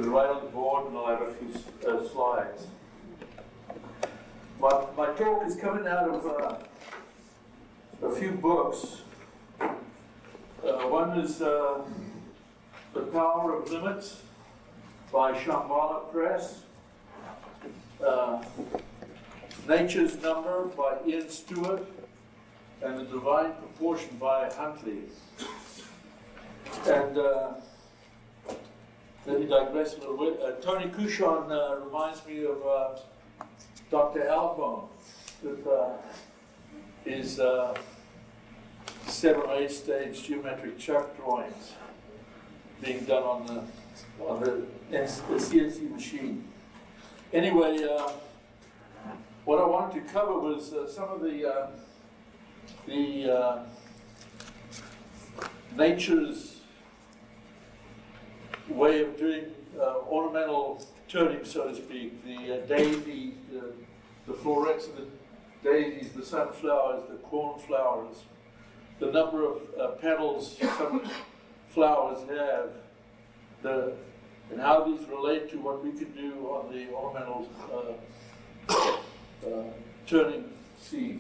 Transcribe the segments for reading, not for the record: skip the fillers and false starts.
to the right on the board, and I'll have a few slides. My talk is coming out of a few books. One is The Power of Limits by Shambhala Press. Nature's Number by Ian Stewart, and The Divine Proportion by Huntley. And let me digress a little bit. Tony Kushon reminds me of Dr. Albon, with his 7 or 8 stage geometric chuck drawings being done on the CNC machine. Anyway, what I wanted to cover was some of the nature's way of doing ornamental turning, so to speak. The daisy, the florets of the daisies, the sunflowers, the cornflowers, the number of petals some flowers have, and how these relate to what we can do on the ornamental turning seed.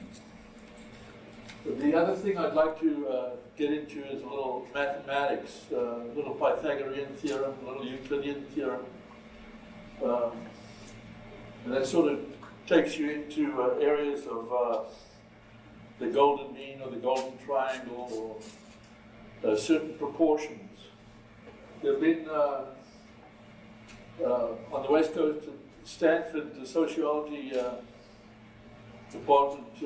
But the other thing I'd like to get into is a little mathematics, a little Pythagorean theorem, a little Euclidean theorem. And that sort of takes you into areas of the golden mean or the golden triangle, or certain proportions. There have been, on the West Coast at Stanford, the sociology department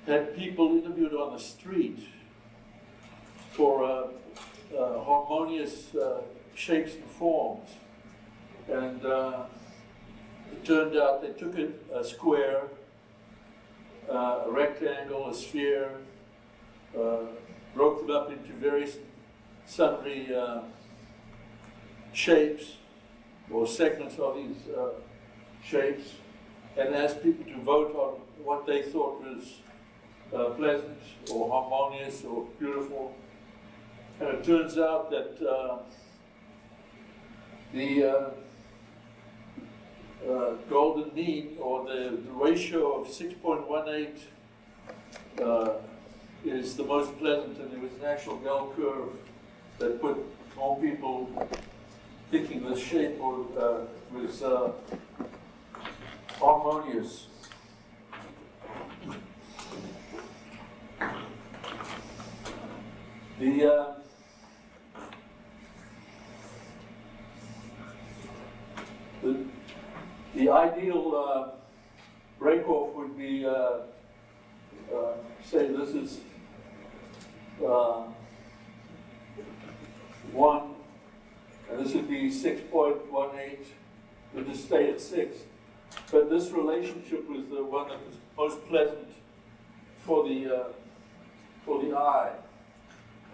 had people interviewed on the street for harmonious shapes and forms. And it turned out they took a square, a rectangle, a sphere, broke them up into various sundry shapes or segments of these shapes, and asked people to vote on what they thought was pleasant or harmonious or beautiful. And it turns out that the golden mean, or the ratio of 6.18 is the most pleasant, and there was an actual bell curve that put more people thinking the shape was harmonious. The ideal break-off would be, say this is 1, and this would be 6.18, would just stay at 6. But this relationship was the one that was most pleasant for the eye.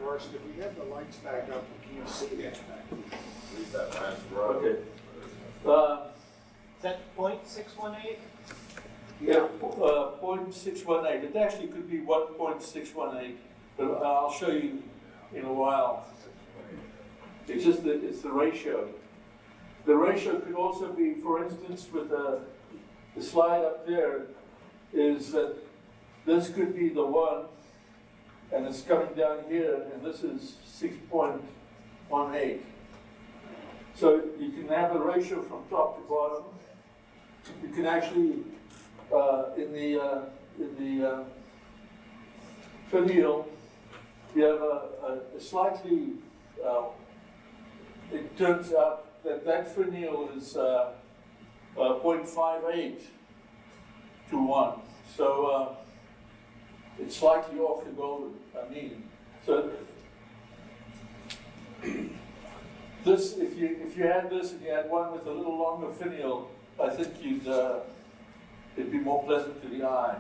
Gorst, if we have the lights back up, we can't see that back. Leave that last row. Okay. Is that 0.618? Yeah, 0.618. It actually could be 1.618, but I'll show you in a while. It's just that it's the ratio. The ratio could also be, for instance, with the slide up there, is that this could be the 1, and it's coming down here, and this is 6.18. So you can have a ratio from top to bottom. You can actually, in the finial, you have a slightly, it turns out that finial is 0.58 to 1. So it's slightly off the golden mean. So this, if you had this and you had one with a little longer finial, I think it'd be more pleasant to the eye.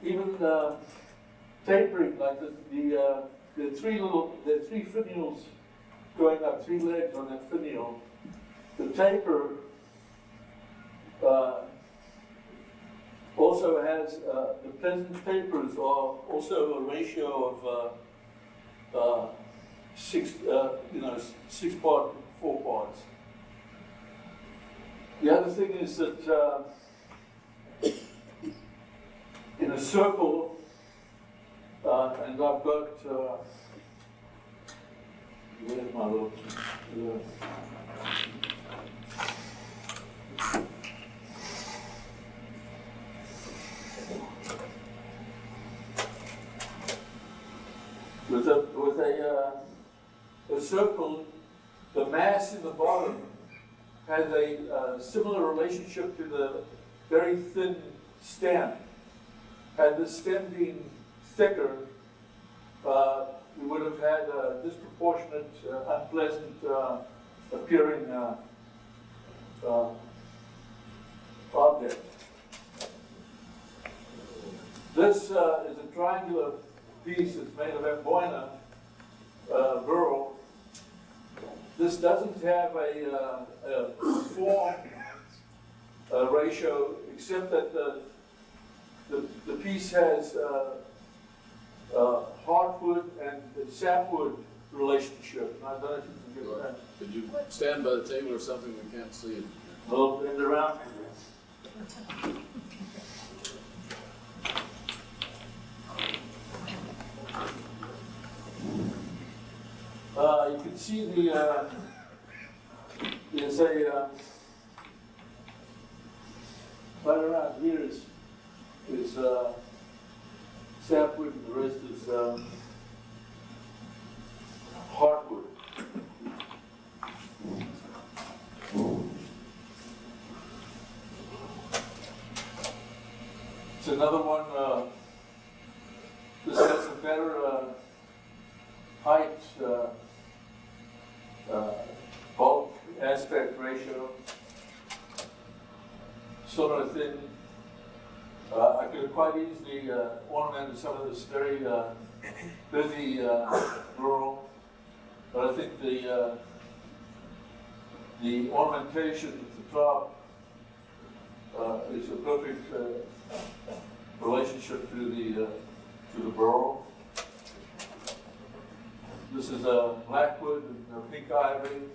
Even tapering, like the three finials going up, 3 legs on that finial. The taper also has, the pleasant tapers are also a ratio of 6 part, 4 parts. The other thing is that in a circle, and I've got, where's my little, with a circle, the mass in the bottom has a similar relationship to the very thin stem. Had the stem been thicker, we would have had a disproportionate, unpleasant appearing object. This is a triangular piece that's made of amboina burl. This doesn't have a form ratio, except that the piece has hardwood and sapwood relationship. And I don't know if you can get that. Could you stand by the table or something? We can't see it. A little bend around. You can see there's a, right around here is sapwood, and the rest is hardwood. It's another one, this has a better height, bulk aspect ratio, sort of thin. I could quite easily ornament some of this very busy rural, but I think the ornamentation at the top is a perfect relationship to the burl. This is a blackwood and pink ivory.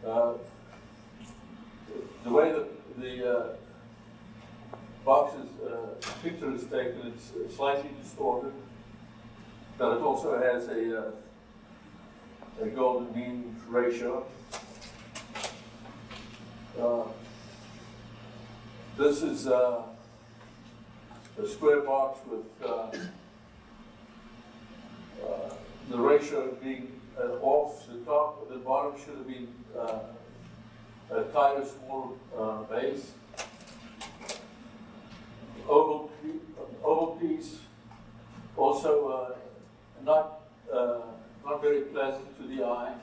The way that the box's picture is taken, it's slightly distorted, but it also has a golden mean ratio. This is a square box with the ratio being off the top, the bottom should have been a tighter, small base. Oval piece, also not very pleasant to the eye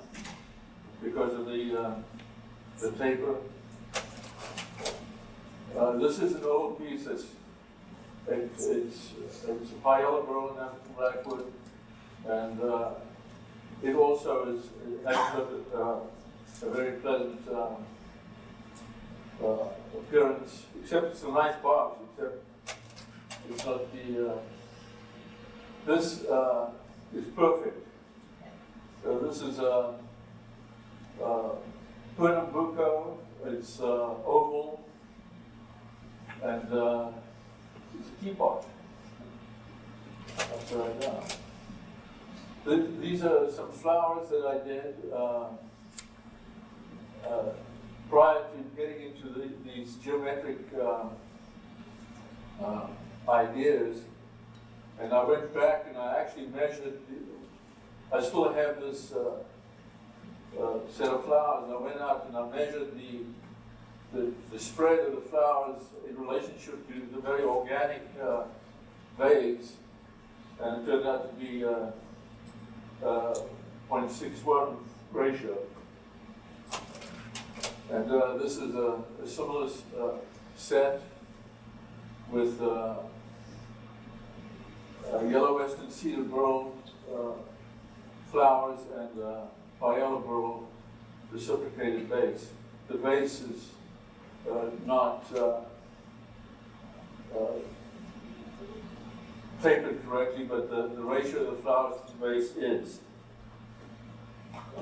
because of the taper. This is an oval piece that's it's a paella burl and blackwood, and it also has a very pleasant appearance, except it's a nice box, except it's not the, this is perfect. So this is a Pernambuco, it's oval, and it's a teapot. That's right now. These are some flowers that I did prior to getting into these geometric ideas, and I went back and I actually measured. I still have this set of flowers. I went out and I measured the spread of the flowers in relationship to the very organic vase, and it turned out to be 0.61 ratio. And this is a similar set with yellow western cedar burl flowers and paella burl reciprocated base. The base is not tapered correctly, but the ratio of the flowers to the base is. I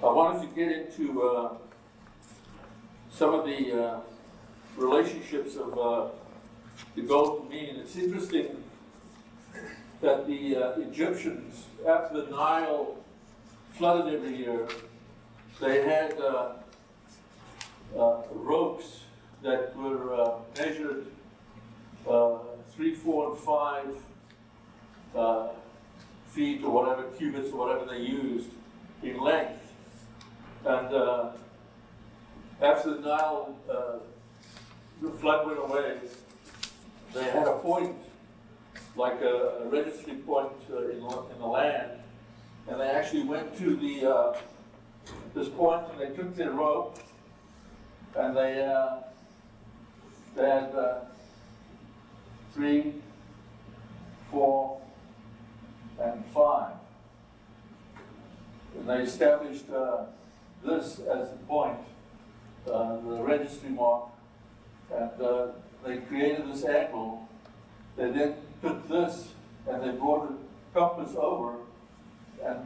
wanted to get into some of the relationships of the golden mean. It's interesting that the Egyptians, after the Nile flooded every year, they had ropes that were measured 3, 4, and 5 feet or whatever, cubits or whatever they used in length. And after the Nile, the flood went away, they had a point, like a registry point in the land, and they actually went to this point and they took their rope and they had 3, 4, and 5. And they established this as the point, the registry mark, and they created this angle. They then took this and they brought a compass over, and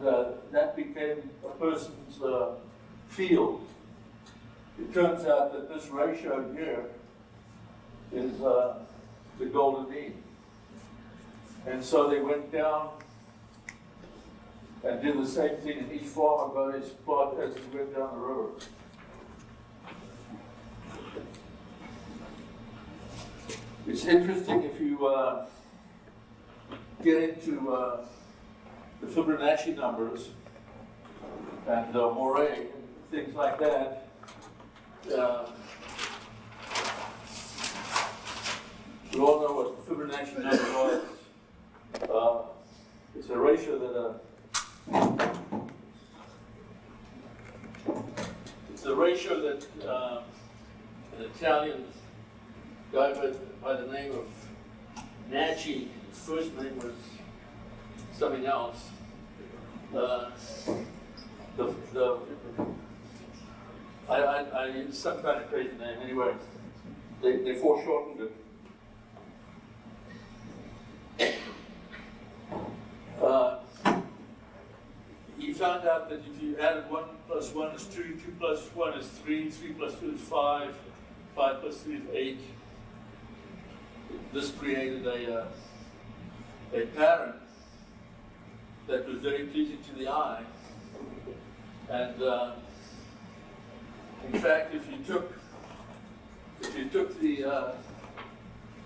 that became a person's field. It turns out that this ratio here is the golden mean. And so they went down and did the same thing, and each farmer got his plot as he went down the river. It's interesting if you get into the Fibonacci numbers and Moire and things like that. We all know what the Fibonacci number was. It's a ratio that an Italian guy by the name of Nacci, his first name was something else. I used some kind of crazy name. Anyway, they foreshortened it. He found out that if you added 1 plus 1 is 2, 2 plus 1 is 3, 3 plus 2 is 5, 5 plus 3 is 8. This created a pattern that was very pleasing to the eye. And in fact, if you took the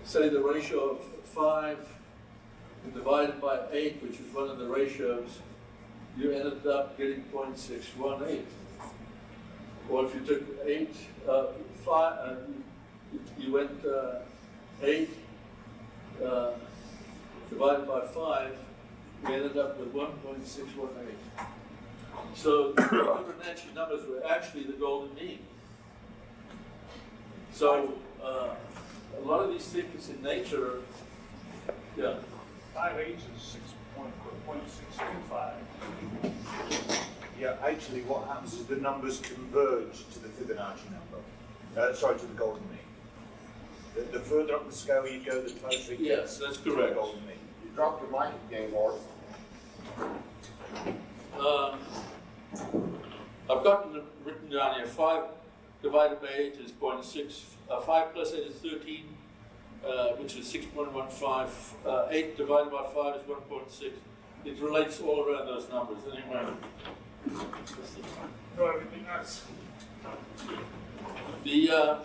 say the ratio of 5 and divided by 8, which is one of the ratios, you ended up getting 0.618. Or if you took 5, you went 8 divided by 5, we ended up with 1.618. So the Fibonacci numbers were actually the golden mean. So a lot of these things in nature, yeah. 5/8 is 6.625. Yeah, actually what happens is the numbers converge to the Fibonacci number. Sorry, to the golden mean. The further up the scale you go, the closer you Yes, that's get to the correct. golden mean. You dropped your mic again, Gorst. I've gotten it written down here. 5 divided by 8 is 0.6. 5 plus 8 is 13, which is 6.15. 8 divided by 5 is 1.6. It relates all around those numbers. Anyway. No, everything else. The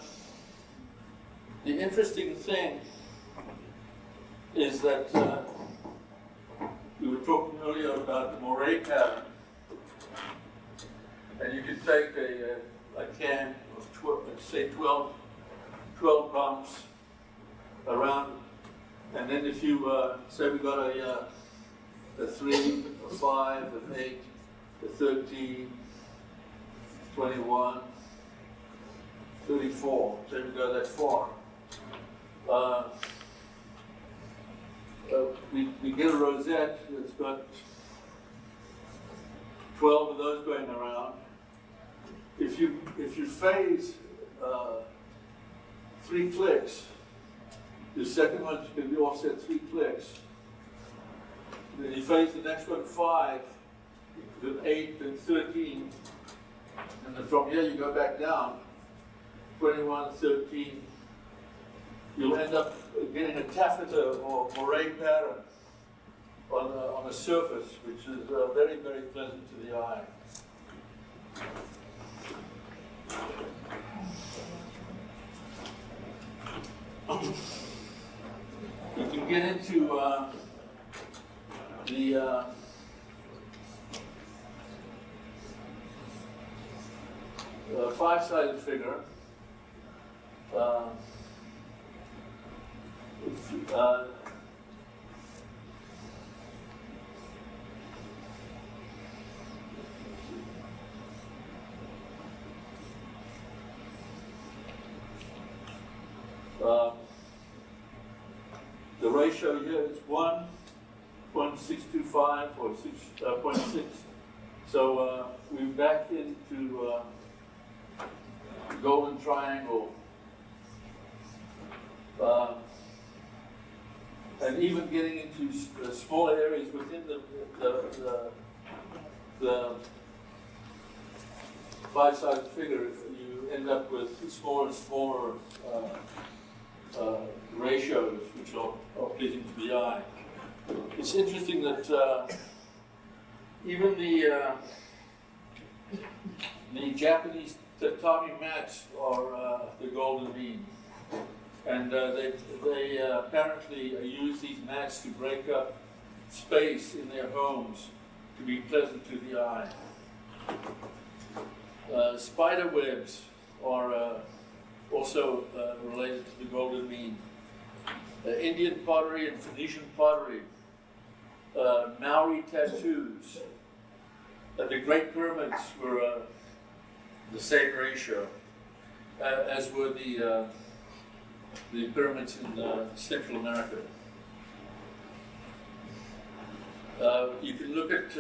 interesting thing is that we were talking earlier about the Moire pattern, and you could take a can of say 12 bumps around, and then if you say we got a 3, a 5, an 8, a 13, 21, 34. Say we go that far. We get a rosette that's got 12 of those going around. If you phase 3 clicks. The second one's going to be offset 3 clicks. Then you phase the next one 5, then 8, then 13, and then from here you go back down, 21, 13. You'll end up getting a taffeta or moire pattern on a surface, which is very, very pleasant to the eye. You can get into the 5-sided figure. The ratio here is 1.625 or 6.6. So we're back into golden triangle. And even getting into smaller areas within the 5-sided figure, you end up with smaller and smaller ratios, which are pleasing to the eye. It's interesting that even the Japanese tatami mats are the golden mean. And they apparently use these mats to break up space in their homes to be pleasant to the eye. Spider webs are also related to the golden mean. Indian pottery and Phoenician pottery, Maori tattoos, the Great Pyramids were the same ratio, as were the pyramids in Central America. You can look at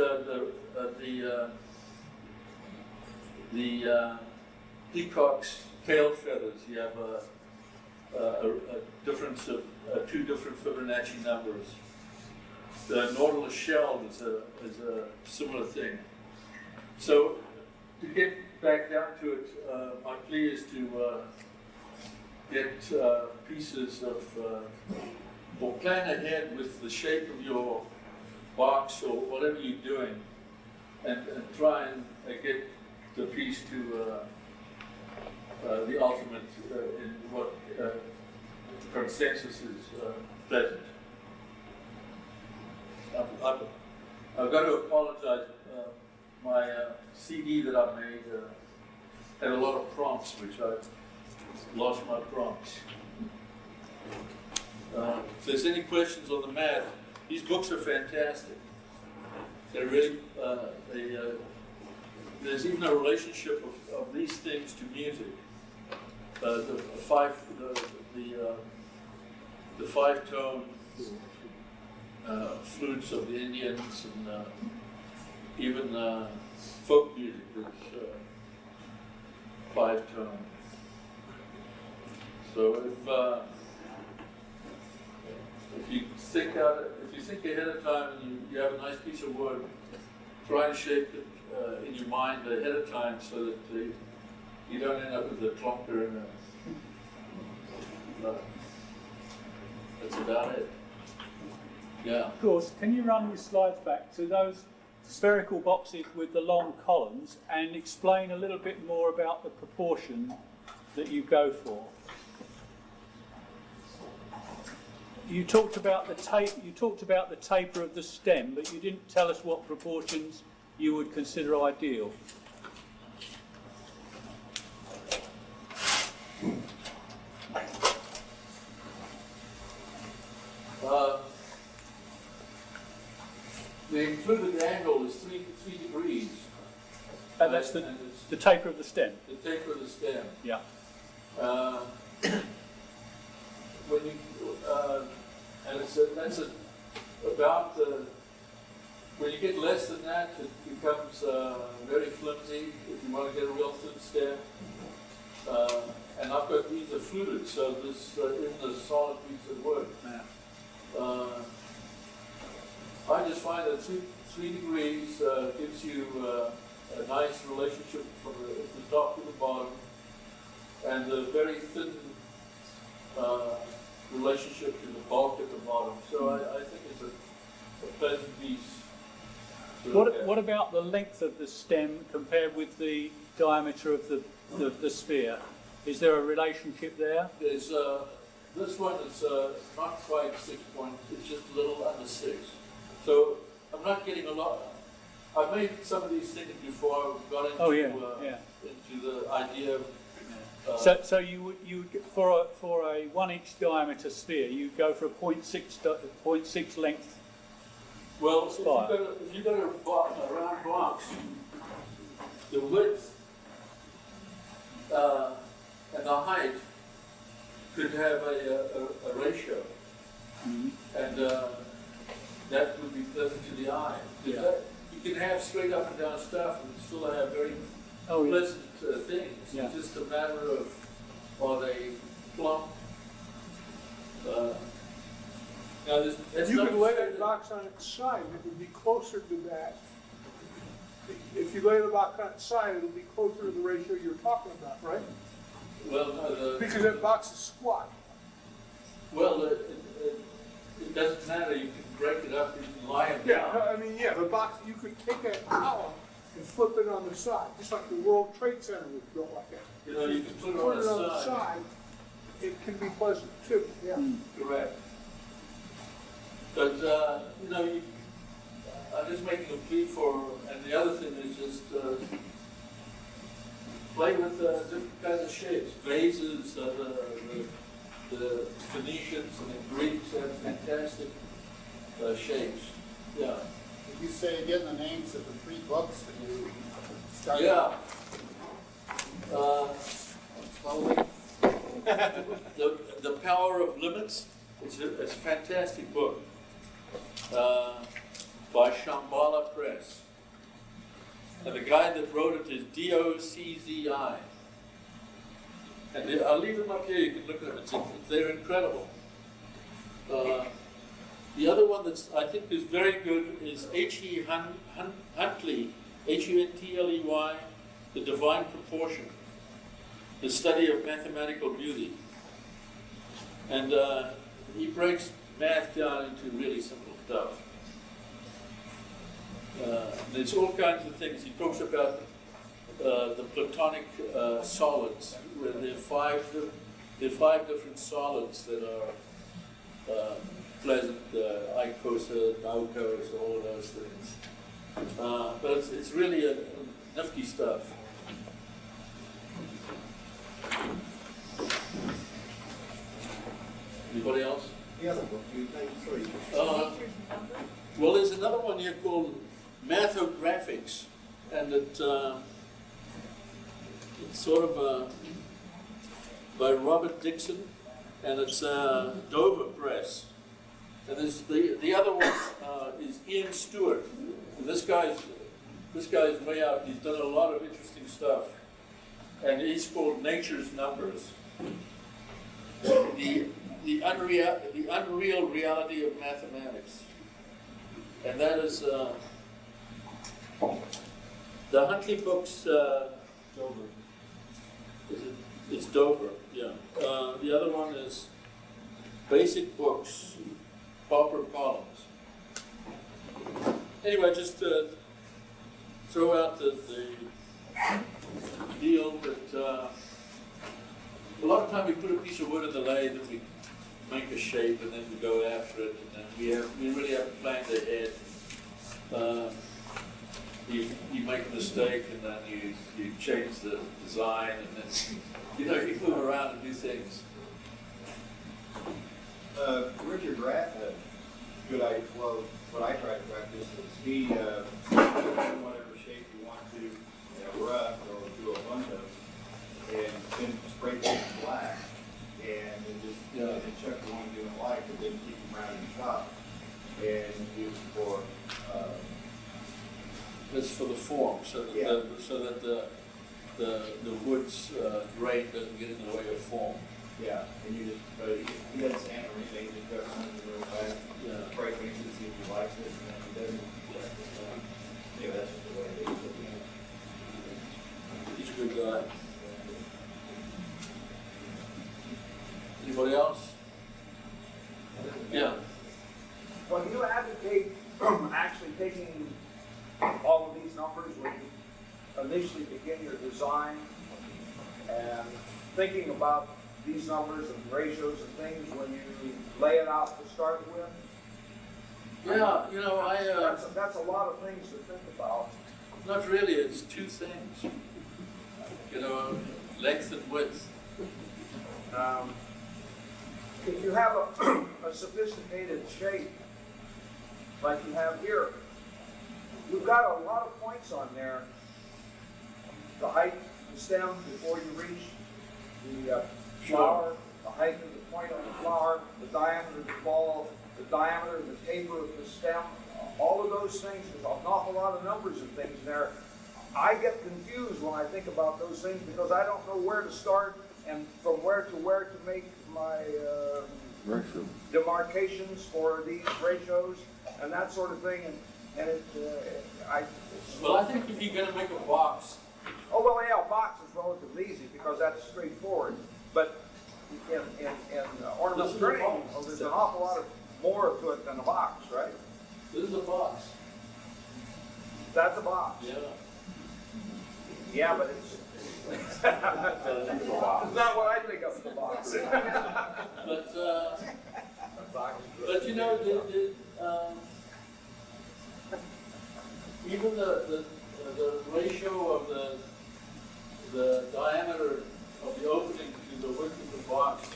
the peacock's tail feathers. You have a difference of 2 different Fibonacci numbers. The Nautilus shell is a similar thing. So to get back down to it, my plea is to get pieces of, or plan ahead with the shape of your box or whatever you're doing, and try and get the piece to the ultimate in what consensus is pleasant. I've got to apologize. My CD that I made had a lot of prompts, which I lost my prompts. If there's any questions on the mat, these books are fantastic. They're really, there's even a relationship of these things to music. The 5-tone flutes of the Indians, and even folk music that's 5-tone. So if you think ahead of time and you have a nice piece of wood, try to shape it in your mind ahead of time so that you don't end up with a clunker and that's about it. Yeah. Gorst, can you run your slides back to those spherical boxes with the long columns and explain a little bit more about the proportion that you go for? You talked about the taper of the stem, but you didn't tell us what proportions you would consider ideal. The included angle is 3 degrees. And that's the taper of the stem? The taper of the stem. Yeah. When you, and that's about when you get less than that, it becomes very flimsy if you want to get a real thin stem. And I've got these are fluted, so this isn't a solid piece of work. I just find that 3 degrees gives you a nice relationship from the top to the bottom, and a very thin relationship to the bulk at the bottom. So I think it's a pleasant piece. What about the length of the stem compared with the diameter of the sphere? Is there a relationship there? There's this one is not quite 6 points, it's just a little under 6. So I'm not getting a lot. I've made some of these things before I got into, into the idea of. So you for a 1 inch diameter sphere, you go for a 0.6 length. Well, if you've got a round box, the width and the height could have a ratio, and that would be pleasant to the eye. Yeah. You can have straight up and down stuff and still have very pleasant things. Yeah. It's just a matter of, are they plump? Now, that's You not could to lay say the that- box on its side, it would be closer to that. If you lay the box on its side, it'll be closer to the ratio you're talking about, right? Well, no, Because that box is squat. it doesn't matter. You can break it up. You can lie it down. The box, you could take that column and flip it on the side, just like the World Trade Center was built like that. You know, you can put it Put it on the side. it can be pleasant too, yeah. Correct. But, I'm just making a plea for, and the other thing is just play with different kinds of shapes. Vases, the Phoenicians and the Greeks have fantastic shapes. Yeah. Did you say again the names of the 3 books that you started? Yeah. Slowly? The Power of Limits. It's a fantastic book by Shambhala Press. And the guy that wrote it is DOCZI. And I'll leave them up here, you can look at them. They're incredible. The other one that's I think is very good is H.E. Huntley, Huntley, The Divine Proportion, the study of mathematical beauty. And he breaks math down into really simple stuff. There's all kinds of things. He talks about the Platonic solids, where there are 5 different solids that are pleasant, icosa, naucosa, all of those things. But it's really a nifty stuff. Anybody else? The other book, you named 3. Well, there's another one here called Mathographics, and it's sort of by Robert Dixon, and it's Dover Press. And there's the other one is Ian Stewart. And this guy's way out. He's done a lot of interesting stuff, and he's called Nature's Numbers. The unreal reality of mathematics. And that is the Huntley books. Dover. It's Dover, yeah. The other one is Basic Books, Pauper Collins. Anyway, just throw out the deal that a lot of time we put a piece of wood in the lathe and we make a shape and then we go after it, and then we really haven't planned ahead. You make a mistake and then you change the design, and then you move around and do things. Richard Graff had good idea. Well, what I try to practice is he whatever shape you want to, rough or do a bunch of, and then spray paint black, and then just and check the ones you don't like, but then keep them around in the shop, and use it for. It's for the form, so that the wood's grain doesn't get in the way of form. Yeah, and you just, he doesn't sand or anything, just goes under the real fast. Yeah. Break it to see if he likes it, and then he doesn't. Yeah, that's just the way it is. He's a good guy. Anybody else? Yeah. When you advocate actually taking all of these numbers when you initially begin your design and thinking about these numbers and ratios and things when you lay it out to start with? Yeah, you know, That's a lot of things to think about. not really, it's two things. You know, length and width. If you have a sophisticated shape like you have here, you've got a lot of points on there. The height of the stem before you reach the flower, the height of the point on the flower, the diameter of the ball, the diameter and the taper of the stem, all of those things. There's an awful lot of numbers and things there. I get confused when I think about those things because I don't know where to start and from where to make my demarcations for these ratios and that sort of thing. And Well, I think if you're going to make a box, oh, well, yeah, a box is relatively easy because that's straightforward. But in ornamental training, there's an awful lot more to it than a box, right? this is a box. That's a box. Yeah. Yeah, but it's not what I think of as a box. But you know, even the ratio of the diameter of the opening to the width of the box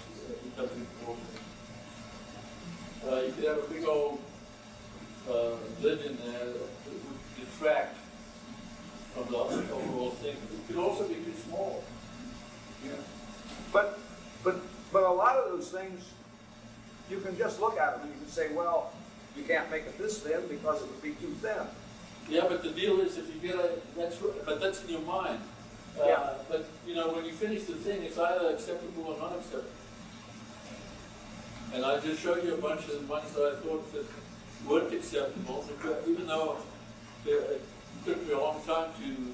becomes important. You could have a big old lid in there that would detract from the overall thing. It could also be too small. Yeah. But a lot of those things, you can just look at them and you can say, well, you can't make it this thin because it would be too thin. Yeah, but the deal is if you get but that's in your mind. Yeah. But you know, when you finish the thing, it's either acceptable or not acceptable. And I just showed you a bunch of the ones that I thought that weren't acceptable, because even though it took me a long time to do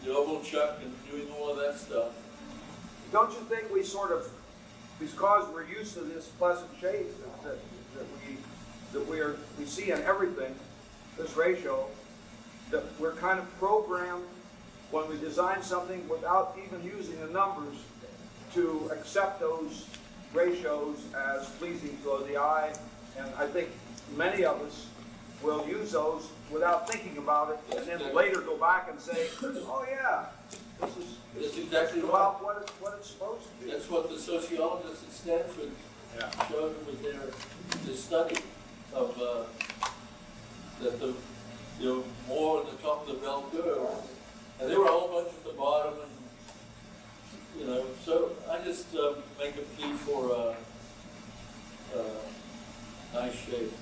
the oval chuck and doing all of that stuff. Don't you think we sort of, because we're used to this pleasant shape that we see in everything, this ratio, that we're kind of programmed when we design something without even using the numbers to accept those ratios as pleasing to the eye, and I think many of us will use those without thinking about it, and then later go back and say, oh yeah, this is exactly about what it's supposed to be. That's what the sociologists at Stanford showed with their study of that the more on the top of the bell curve, and there were a whole bunch at the bottom, and so I just make a plea for a nice shape.